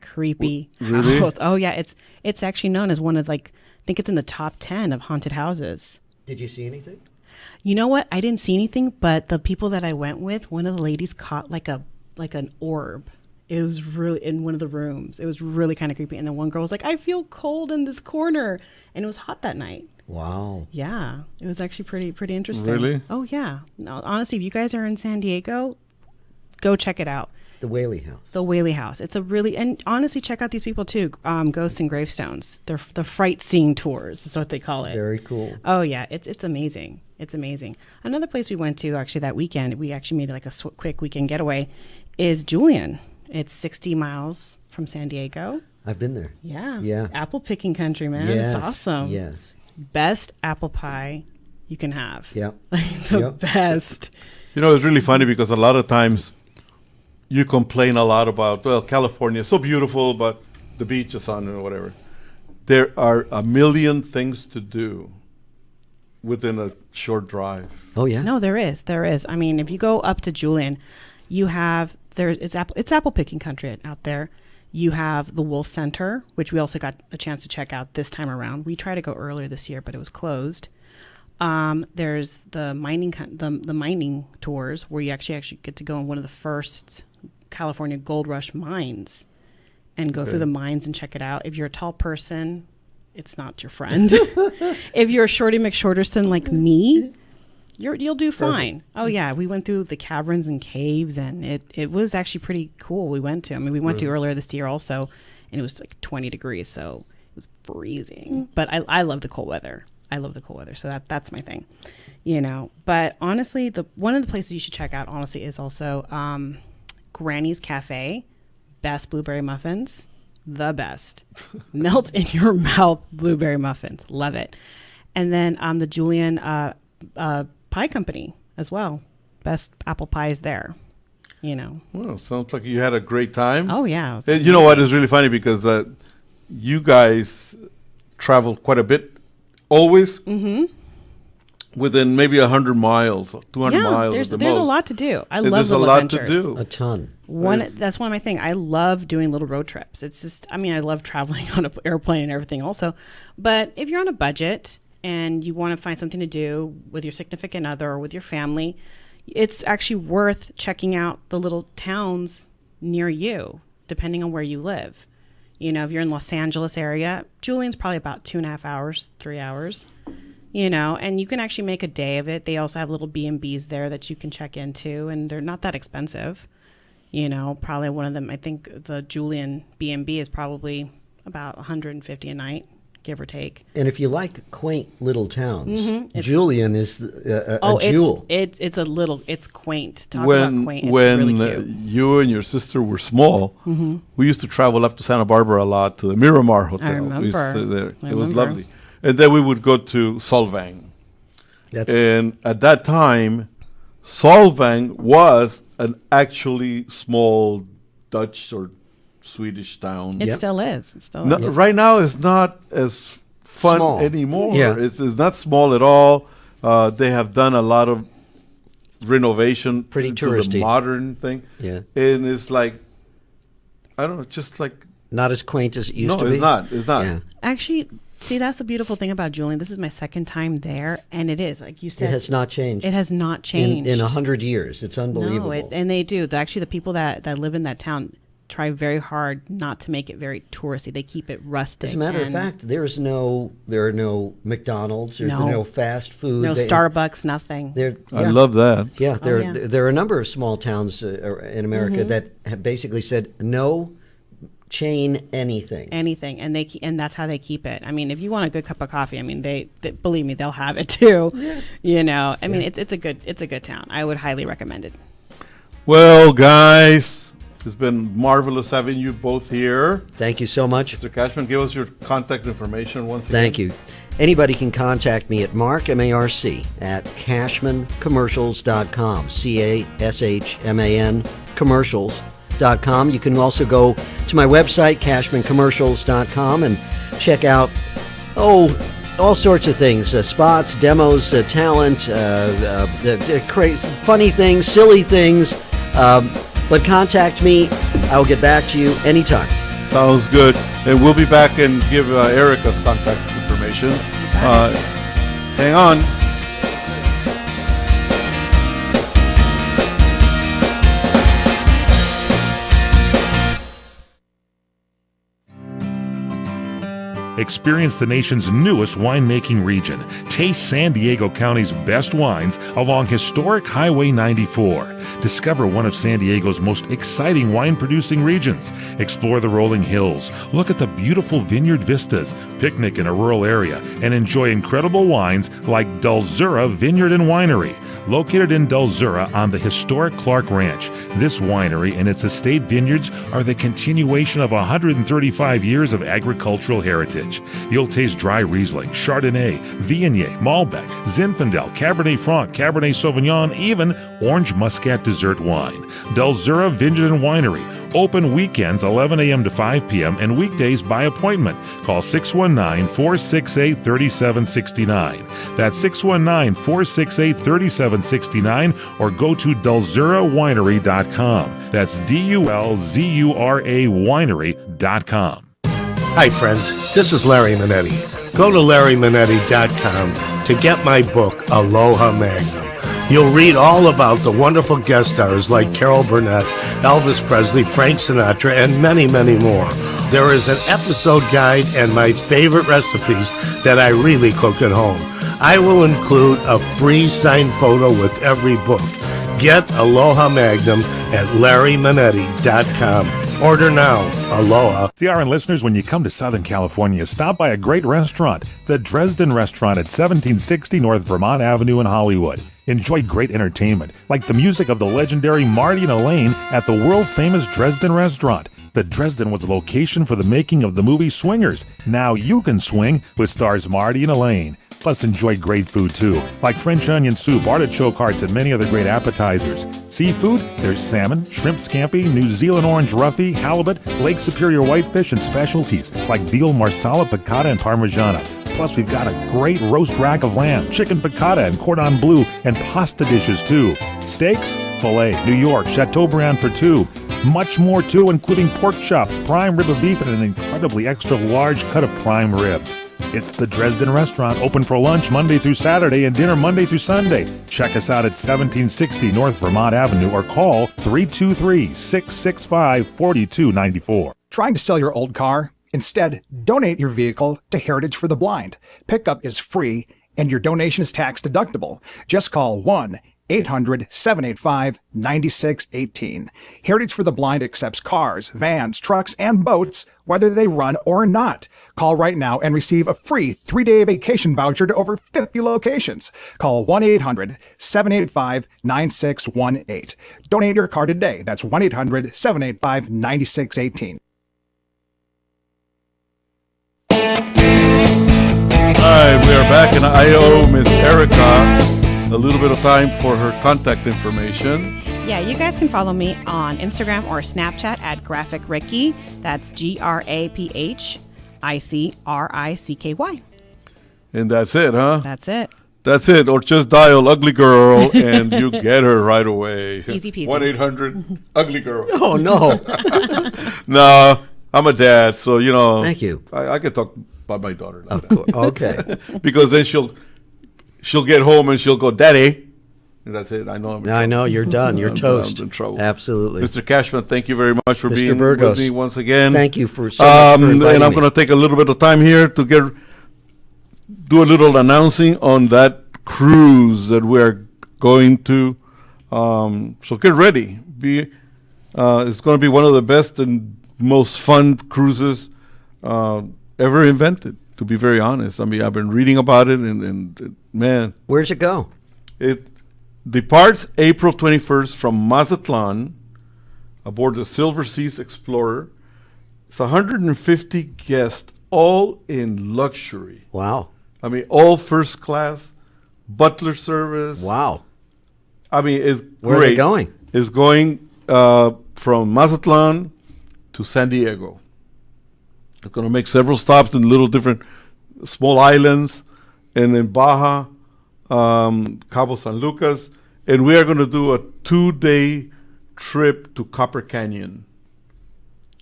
Creepy really? house. Oh yeah, it's actually known as one of I think it's in the top 10 of haunted houses. Did you see anything? You know what? I didn't see anything, but the people that I went with, one of the ladies caught like a like an orb. It was really in one of the rooms. It was really kind of creepy. And then one girl was like, I feel cold in this corner. And it was hot that night. Wow. Yeah. It was actually pretty interesting. Really? Oh, yeah. No, honestly, if you guys are in San Diego, go check it out. The Whaley House. The Whaley House. It's a really, and honestly, check out these people too. Ghosts and Gravestones. They're the fright scene tours. Is what they call it. Very cool. Oh yeah, it's amazing. It's amazing. Another place we went to actually that weekend, we actually made like a quick weekend getaway, is Julian. It's 60 miles from San Diego. I've been there. Yeah. Yeah. Apple picking country, man. Yes, It's awesome. yes. Best apple pie you can have. Yeah. The Yep. best. You know, it's really funny because a lot of times you complain a lot about, well, California is so beautiful, but the beach is on or whatever. There are a million things to do within a short drive. Oh yeah. No, there is. There is. I mean, if you go up to Julian, you have it's apple picking country out there. You have the Wolf Center, which we also got a chance to check out this time around. We tried to go earlier this year, but it was closed. There's the mining tours where you actually get to go in one of the first California gold rush mines and go through the mines and check it out. If you're a tall person, it's not your friend. If you're a Shorty McShorterson like me, you'll do fine. Oh yeah, we went through the caverns and caves, and it was actually pretty cool. We went to. I mean, we went to earlier this year also, and it was like 20 degrees, so it was freezing. But I love the cold weather. I love the cold weather, so that's my thing, you know. But honestly, one of the places you should check out, honestly, is also Granny's Cafe. Best blueberry muffins, the best. Melt in your mouth blueberry muffins, love it. And then the Julian Pie Company as well. Best apple pies there, you know. Well, sounds like you had a great time. Oh yeah. And you know what is really funny because you guys travel quite a bit, always within maybe 100 miles, 200 miles. There's at the most. a lot to do. I And love there's a little lot adventures. to do. A ton. That's one of my things. I love doing little road trips. It's just, I mean, I love traveling on an airplane and everything also. But if you're on a budget and you want to find something to do with your significant other or with your family, it's actually worth checking out the little towns near you, depending on where you live. You know, if you're in Los Angeles area, Julian's probably about 2.5 hours, 3 hours. You know, and you can actually make a day of it. They also have little B&Bs there that you can check into, and they're not that expensive. You know, probably one of them, I think the Julian B&B is probably about $150 a night, give or take. And if you like quaint little towns, Mm-hmm. Julian is a jewel. It's quaint. Talk about quaint. It's when really cute. you and your sister were small, we used to travel up to Santa Barbara a lot to the Miramar Hotel. I remember. We used to stay there. I It was remember. lovely. And then we would go to Solvang. And at that time, Solvang was an actually small Dutch or Swedish town. It still is. It still No, is. Right now, it's not as fun Small. anymore. Yeah. It's not small at all. They have done a lot of renovation Pretty to the touristy. modern thing. Yeah. And it's like, I don't know, just like... Not as quaint as it used No, to be. it's not. It's not. Yeah. Actually, see, that's the beautiful thing about Julian. This is my second time there, and it is, like you said. It has not changed. It has not changed. In 100 years. It's unbelievable. No, and they do. Actually, the people that live in that town try very hard not to make it very touristy. They keep it rustic. As a matter of fact, there are no McDonald's. There's No. no fast food. no Starbucks, nothing. I love that. Yeah, Oh, yeah. there are a number of small towns in America that have basically said no chain anything. Anything, and that's how they keep it. I mean, if you want a good cup of coffee, I mean, they believe me, they'll have it too. Yeah. You know, I mean, it's a good town. I would highly recommend it. Well, guys, it's been marvelous having you both here. Thank you so much. Mr. Cashman, give us your contact information once again. Thank you. Anybody can contact me at Mark, M-A-R-C, at cashmancommercials.com, C-A-S-H-M-A-N, commercials.com. You can also go to my website, cashmancommercials.com, and check out, all sorts of things, spots, demos, talent, funny things, silly things. But contact me. I will get back to you anytime. Sounds good. And we'll be back and give Erica's contact information. Hang on. Experience the nation's newest winemaking region. Taste San Diego County's best wines along historic Highway 94. Discover one of San Diego's most exciting wine-producing regions. Explore the rolling hills. Look at the beautiful vineyard vistas. Picnic in a rural area and enjoy incredible wines like Dulzura Vineyard and Winery. Located in Dulzura on the historic Clark Ranch, this winery and its estate vineyards are the continuation of 135 years of agricultural heritage. You'll taste dry Riesling, Chardonnay, Viognier, Malbec, Zinfandel, Cabernet Franc, Cabernet Sauvignon, even Orange Muscat dessert wine. Dulzura Vineyard and Winery. Open weekends 11 a.m. to 5 p.m. and weekdays by appointment. Call 619-468-3769. That's 619-468-3769 or go to dulzurawinery.com. That's DULZURA winery.com. Hi, friends. This is Larry Manetti. Go to LarryManetti.com to get my book, Aloha Magnum. You'll read all about the wonderful guest stars like Carol Burnett, Elvis Presley, Frank Sinatra, and many, many more. There is an episode guide and my favorite recipes that I really cook at home. I will include a free signed photo with every book. Get Aloha Magnum at LarryManetti.com. Order now. Aloha. CRN listeners, when you come to Southern California, stop by a great restaurant, the Dresden Restaurant at 1760 North Vermont Avenue in Hollywood. Enjoy great entertainment, like the music of the legendary Marty and Elaine at the world-famous Dresden Restaurant. The Dresden was a location for the making of the movie Swingers. Now you can swing with stars Marty and Elaine. Plus, enjoy great food too, like French onion soup, artichoke hearts, and many other great appetizers. Seafood, there's salmon, shrimp scampi, New Zealand orange roughy, halibut, Lake Superior whitefish, and specialties like veal, marsala, piccata, and parmigiana. Plus, we've got a great roast rack of lamb, chicken piccata, and cordon bleu, and pasta dishes too. Steaks, filet, New York, Chateaubriand for two. Much more too, including pork chops, prime rib of beef, and an incredibly extra large cut of prime rib. It's the Dresden Restaurant, open for lunch Monday through Saturday and dinner Monday through Sunday. Check us out at 1760 North Vermont Avenue or call 323-665-4294. Trying to sell your old car? Instead, donate your vehicle to Heritage for the Blind. Pickup is free and your donation is tax deductible. Just call 1-800-785-9618. Heritage for the Blind accepts cars, vans, trucks, and boats, whether they run or not. Call right now and receive a free 3-day vacation voucher to over 50 locations. Call 1-800-785-9618. Donate your car today. That's 1-800-785-9618. All right, we are back, and I owe Miss Erica a little bit of time for her contact information. Yeah, you guys can follow me on Instagram or Snapchat at Graphic Ricky. That's GRAPHICRICKY. And that's it, huh? That's it. That's it. Or just dial Ugly Girl and you get her right away. Easy peasy. 1-800 Ugly Girl. Oh, no. No, I'm a dad, so, you know. Thank you. I can talk about my daughter like Of course. Okay. Because then she'll get home and she'll go, Daddy. And that's it. I know. I know. You're done. You're toast. I'm in trouble. Absolutely. Mr. Cashman, thank you very much for Mr. being Burgos, with me once again. thank you for so much for inviting And I'm me. going to take a little bit of time here to do a little announcing on that cruise that we're going to. So get ready. It's going to be one of the best and most fun cruises ever invented, to be very honest. I mean, I've been reading about it, and man. Where's it go? It departs April 21st from Mazatlan aboard the Silver Seas Explorer. It's 150 guests, all in luxury. Wow. I mean, all first class, butler service. Wow. I mean, it's Where great. are they going? It's going from Mazatlan to San Diego. It's going to make several stops in little different small islands, and in Baja, Cabo San Lucas, and we are going to do a 2-day trip to Copper Canyon.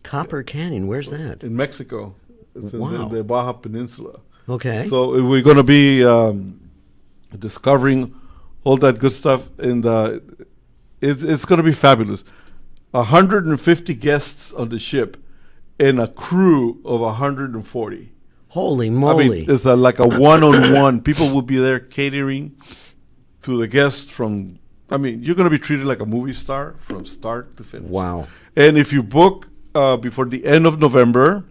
Copper Canyon, where's that? In Mexico. It's Wow. in the Baja Peninsula. Okay. So we're going to be discovering all that good stuff, and it's going to be fabulous. 150 guests on the ship and a crew of 140. Holy moly. I mean, it's like a one-on-one. People will be there catering to the guests from, I mean, you're going to be treated like a movie star from start to finish. Wow. And if you book before the end of November,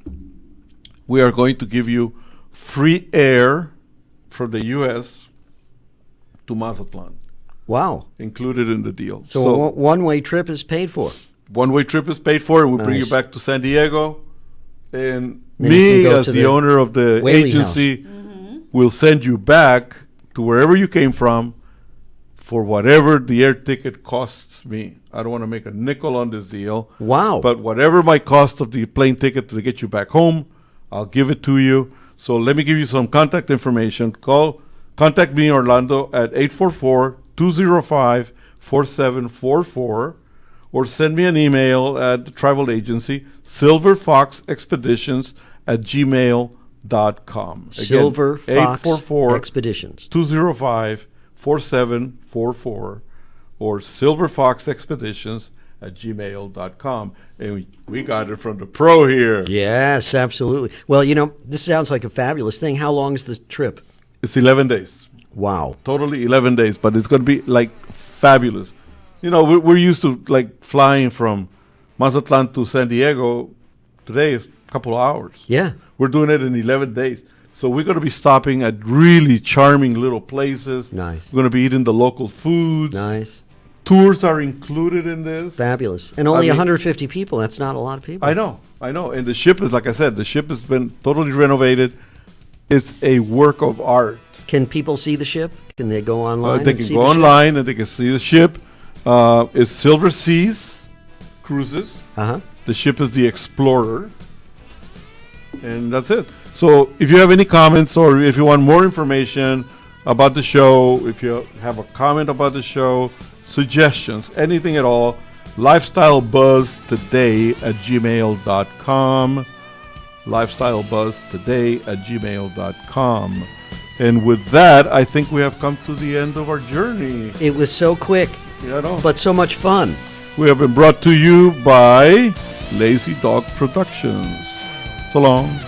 we are going to give you free air from the U.S. to Mazatlan. Wow. Included in the deal. So a one-way trip is paid for. One-way trip is paid for, and we'll bring you Nice. back to San Diego. And Then you me, can go as to the the owner of the Whaley agency, will send you back to wherever you came from for whatever the air ticket costs me. I don't want to make a nickel on this deal. Wow. But whatever my cost of the plane ticket to get you back home, I'll give it to you. So let me give you some contact information. Contact me, Orlando, at 844-205-4744, or send me an email at the travel agency, silverfoxexpeditions@gmail.com. Silver Fox 844 Expeditions. 205-4744, or silverfoxexpeditions@gmail.com. And we got it from the pro here. Yes, absolutely. Well, this sounds like a fabulous thing. How long is the trip? It's 11 days. Wow. Totally 11 days, but it's going to be like fabulous. We're used to like flying from Mazatlan to San Diego. Today is a couple of hours. Yeah. We're doing it in 11 days. So we're going to be stopping at really charming little places. Nice. We're going to be eating the local foods. Nice. Tours are included in this. Fabulous. And only 150 people. That's not a lot of people. I know. And the ship is, like I said, the ship has been totally renovated. It's a work of art. Can people see the ship? Can they go online? They and can see go the ship? online and they can see the ship. It's Silver Seas Cruises. Uh-huh. The ship is the Explorer. And that's it. So if you have any comments or if you want more information about the show, if you have a comment about the show, suggestions, anything at all, lifestylebuzztoday@gmail.com. lifestylebuzztoday@gmail.com. And with that, I think we have come to the end of our journey. It was so quick, but so much fun. We have been brought to you by Lazy Dog Productions. So long.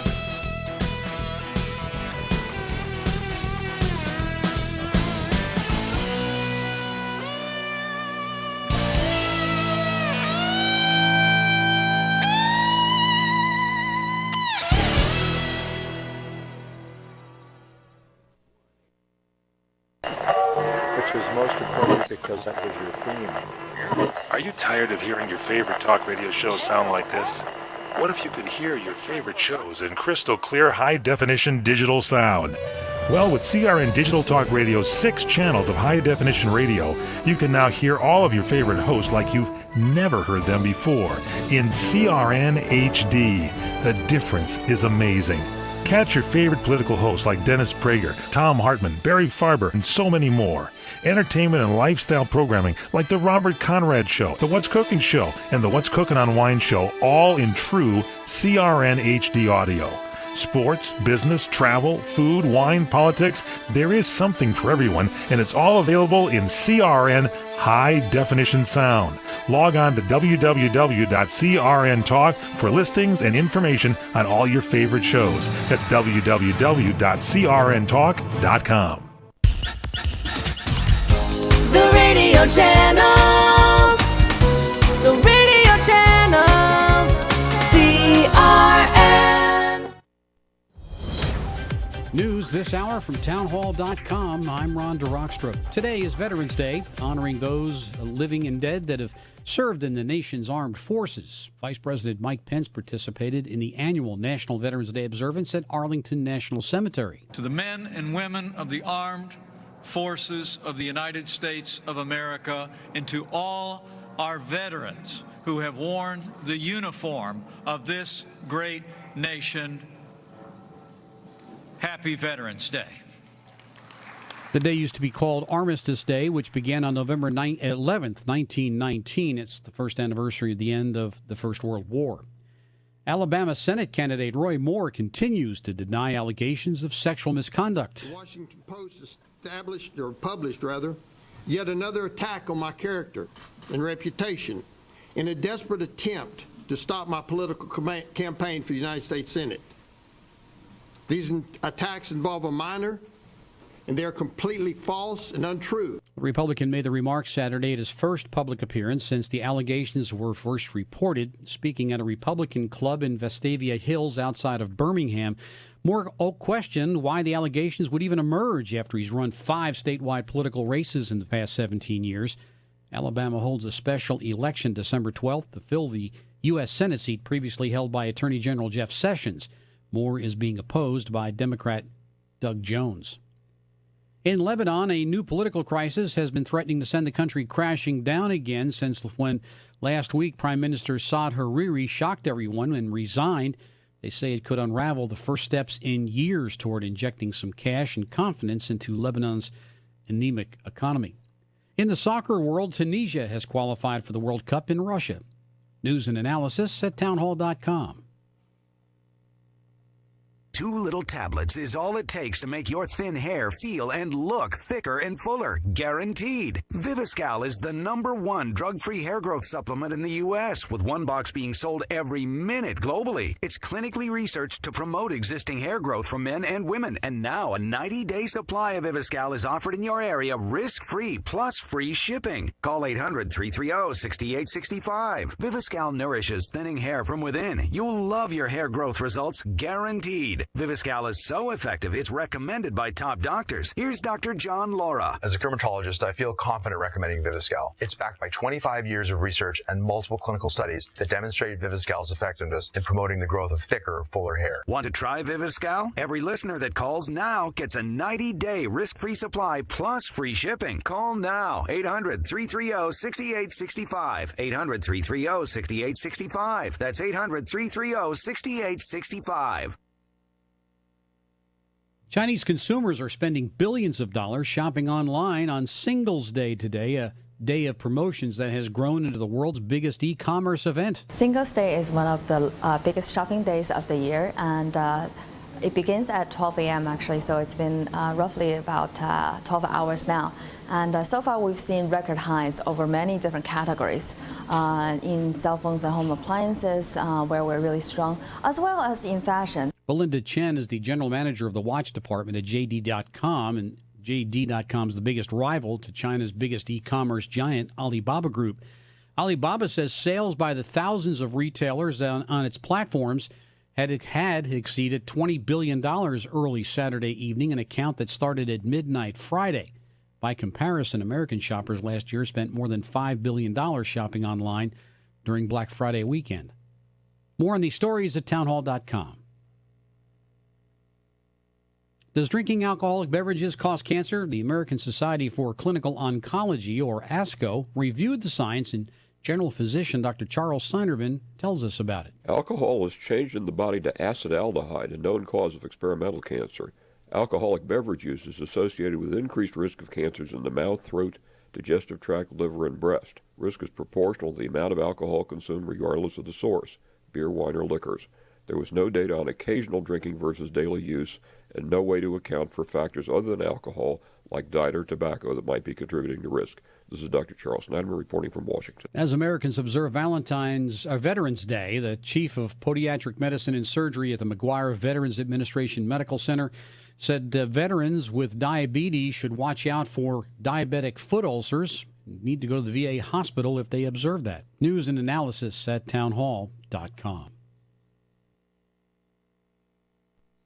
Which was most appropriate because that was your theme. Are you tired of hearing your favorite talk radio show sound like this? What if you could hear your favorite shows in crystal clear, high-definition digital sound? Well, with CRN Digital Talk Radio's 6 channels of high-definition radio, you can now hear all of your favorite hosts like you've never heard them before in CRN HD. The difference is amazing. Catch your favorite political hosts like Dennis Prager, Tom Hartman, Barry Farber, and so many more. Entertainment and lifestyle programming like The Robert Conrad Show, The What's Cooking Show, and The What's Cooking on Wine Show, all in true CRN HD audio. Sports, business, travel, food, wine, politics, there is something for everyone, and it's all available in CRN High Definition Sound. Log on to www.crntalk for listings and information on all your favorite shows. That's www.crntalk.com. The radio channels. The radio channels. CRN. News this hour from townhall.com. I'm Ron DeRockstrup. Today is Veterans Day, honoring those living and dead that have served in the nation's armed forces. Vice President Mike Pence participated in the annual National Veterans Day observance at Arlington National Cemetery. To the men and women of the armed forces of the United States of America, and to all our veterans who have worn the uniform of this great nation, Happy Veterans Day. The day used to be called Armistice Day, which began on November 11th, 1919. It's the first anniversary of the end of the First World War. Alabama Senate candidate Roy Moore continues to deny allegations of sexual misconduct. The Washington Post published yet another attack on my character and reputation in a desperate attempt to stop my political campaign for the United States Senate. These attacks involve a minor, and they are completely false and untrue. The Republican made the remarks Saturday at his first public appearance since the allegations were first reported. Speaking at a Republican club in Vestavia Hills outside of Birmingham, Moore questioned why the allegations would even emerge after he's run 5 statewide political races in the past 17 years. Alabama holds a special election December 12th to fill the U.S. Senate seat previously held by Attorney General Jeff Sessions. Moore is being opposed by Democrat Doug Jones. In Lebanon, a new political crisis has been threatening to send the country crashing down again since when last week Prime Minister Saad Hariri shocked everyone and resigned. They say it could unravel the first steps in years toward injecting some cash and confidence into Lebanon's anemic economy. In the soccer world, Tunisia has qualified for the World Cup in Russia. News and analysis at townhall.com. 2 little tablets is all it takes to make your thin hair feel and look thicker and fuller, guaranteed. Viviscal is the #1 drug-free hair growth supplement in the U.S., with 1 box being sold every minute globally. It's clinically researched to promote existing hair growth for men and women, and now a 90-day supply of Viviscal is offered in your area risk-free plus free shipping. Call 800-330-6865. Viviscal nourishes thinning hair from within. You'll love your hair growth results, guaranteed. Viviscal is so effective, it's recommended by top doctors. Here's Dr. John Laura. As a dermatologist, I feel confident recommending Viviscal. It's backed by 25 years of research and multiple clinical studies that demonstrate Viviscal's effectiveness in promoting the growth of thicker, fuller hair. Want to try Viviscal? Every listener that calls now gets a 90-day risk-free supply plus free shipping. Call now. 800-330-6865. 800-330-6865. That's 800-330-6865. Chinese consumers are spending billions of dollars shopping online on Singles Day today, a day of promotions that has grown into the world's biggest e-commerce event. Singles Day is one of the biggest shopping days of the year, and it begins at 12 a.m. actually, so it's been roughly about 12 hours now. And so far we've seen record highs over many different categories in cell phones and home appliances, where we're really strong, as well as in fashion. Belinda Chen is the general manager of the watch department at JD.com, and JD.com is the biggest rival to China's biggest e-commerce giant, Alibaba Group. Alibaba says sales by the thousands of retailers on its platforms had exceeded $20 billion early Saturday evening, an account that started at midnight Friday. By comparison, American shoppers last year spent more than $5 billion shopping online during Black Friday weekend. More on these stories at townhall.com. Does drinking alcoholic beverages cause cancer? The American Society for Clinical Oncology, or ASCO, reviewed the science, and general physician Dr. Charles Seinerman tells us about it. Alcohol is changed in the body to acetaldehyde, a known cause of experimental cancer. Alcoholic beverage use is associated with increased risk of cancers in the mouth, throat, digestive tract, liver, and breast. Risk is proportional to the amount of alcohol consumed regardless of the source, beer, wine, or liquors. There was no data on occasional drinking versus daily use, and no way to account for factors other than alcohol, like diet or tobacco, that might be contributing to risk. This is Dr. Charles Snyderman reporting from Washington. As Americans observe Veterans Day, the chief of podiatric medicine and surgery at the McGuire Veterans Administration Medical Center said veterans with diabetes should watch out for diabetic foot ulcers. Need to go to the VA hospital if they observe that. News and analysis at townhall.com.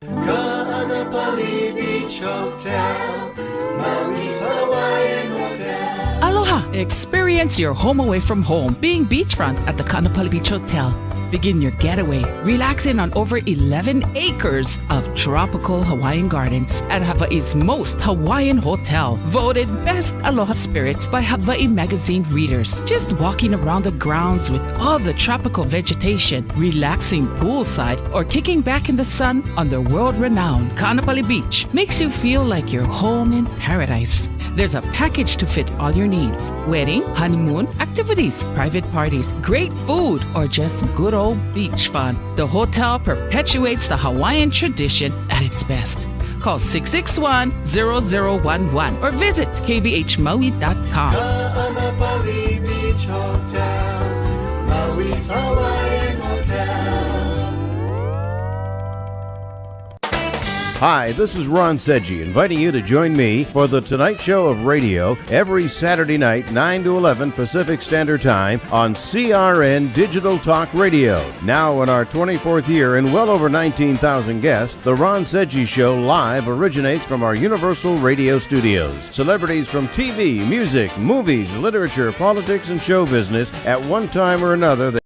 Kaanapali Beach Hotel, Maui's Hawaiian Hotel. Aloha! Experience your home away from home being beachfront at the Kaanapali Beach Hotel. Begin your getaway relaxing on over 11 acres of tropical Hawaiian gardens at Hawaii's most Hawaiian hotel, voted Best Aloha Spirit by Hawaii Magazine readers. Just walking around the grounds with all the tropical vegetation, relaxing poolside, or kicking back in the sun on the world-renowned Kaanapali Beach makes you feel like you're home in paradise. There's a package to fit all your needs: wedding, honeymoon, activities, private parties, great food, or just good old beach fun. The hotel perpetuates the Hawaiian tradition at its best. Call 661-0011 or visit kbhmaui.com. Kaanapali Beach Hotel, Maui's Hawaiian Hotel. Hi, this is Ron Sedgy, inviting you to join me for The Tonight Show of Radio every Saturday night, 9 to 11 Pacific Standard Time on CRN Digital Talk Radio. Now in our 24th year and well over 19,000 guests, The Ron Sedgy Show live originates from our Universal Radio studios. Celebrities from TV, music, movies, literature, politics, and show business at one time or another